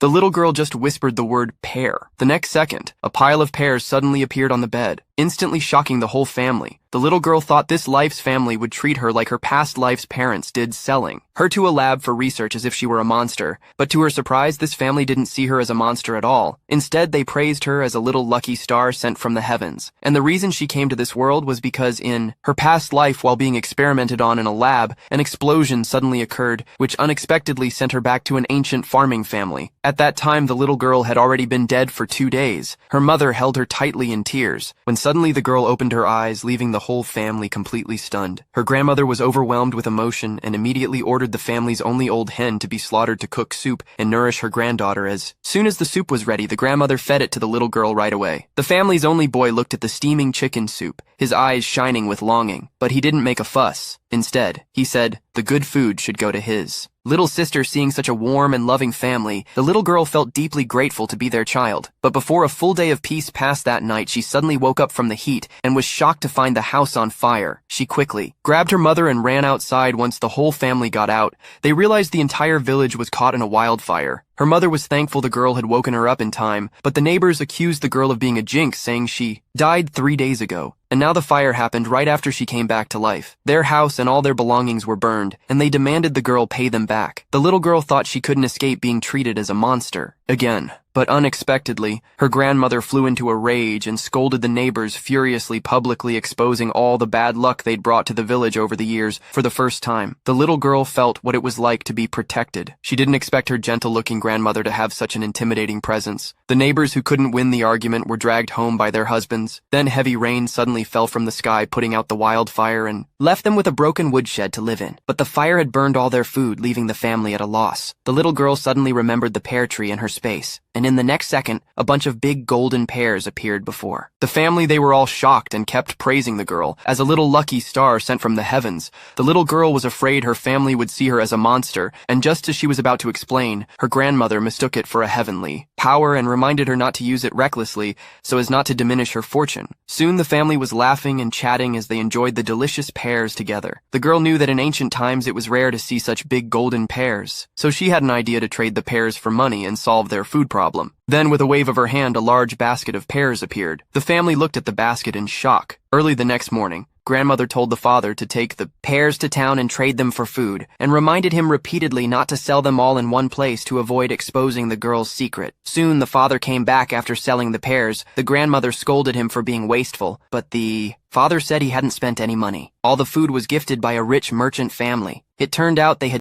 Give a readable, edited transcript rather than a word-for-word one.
The little girl just whispered the word pear. The next second, a pile of pears suddenly appeared on the bed, instantly shocking the whole family. The little girl thought this life's family would treat her like her past life's parents did, selling her to a lab for research as if she were a monster. But to her surprise, this family didn't see her as a monster at all. Instead, they praised her as a little lucky star sent from the heavens. And the reason she came to this world was because in her past life, while being experimented on in a lab, an explosion suddenly occurred, which unexpectedly sent her back to an ancient farming family. At that time, the little girl had already been dead for 2 days. Her mother held her tightly in tears, when suddenly the girl opened her eyes, leaving the whole family completely stunned. Her grandmother was overwhelmed with emotion and immediately ordered the family's only old hen to be slaughtered to cook soup and nourish her granddaughter. As soon as the soup was ready, the grandmother fed it to the little girl right away. The family's only boy looked at the steaming chicken soup, his eyes shining with longing, but he didn't make a fuss. Instead, he said, the good food should go to his little sister. Seeing such a warm and loving family, the little girl felt deeply grateful to be their child. But before a full day of peace passed that night, she suddenly woke up from the heat and was shocked to find the house on fire. She quickly grabbed her mother and ran outside. Once the whole family got out, they realized the entire village was caught in a wildfire. Her mother was thankful the girl had woken her up in time, but the neighbors accused the girl of being a jinx, saying she died 3 days ago. And now the fire happened right after she came back to life. Their house and all their belongings were burned, and they demanded the girl pay them back. The little girl thought she couldn't escape being treated as a monster again. But unexpectedly, her grandmother flew into a rage and scolded the neighbors furiously, publicly exposing all the bad luck they'd brought to the village over the years. For the first time, the little girl felt what it was like to be protected. She didn't expect her gentle-looking grandmother to have such an intimidating presence. The neighbors who couldn't win the argument were dragged home by their husbands. Then heavy rain suddenly fell from the sky, putting out the wildfire and left them with a broken woodshed to live in. But the fire had burned all their food, leaving the family at a loss. The little girl suddenly remembered the pear tree in her space, and in the next second, a bunch of big golden pears appeared before the family. They were all shocked and kept praising the girl as a little lucky star sent from the heavens. The little girl was afraid her family would see her as a monster, and just as she was about to explain, her grandmother mistook it for a heavenly power and reminded her not to use it recklessly so as not to diminish her fortune. Soon the family was laughing and chatting as they enjoyed the delicious pears together. The girl knew that in ancient times it was rare to see such big golden pears, so she had an idea to trade the pears for money and solve their food problem. Then, with a wave of her hand, a large basket of pears appeared. The family looked at the basket in shock. Early the next morning, grandmother told the father to take the pears to town and trade them for food, and reminded him repeatedly not to sell them all in one place to avoid exposing the girl's secret. Soon the father came back after selling the pears. The grandmother scolded him for being wasteful, but the father said he hadn't spent any money. All the food was gifted by a rich merchant family. It turned out they had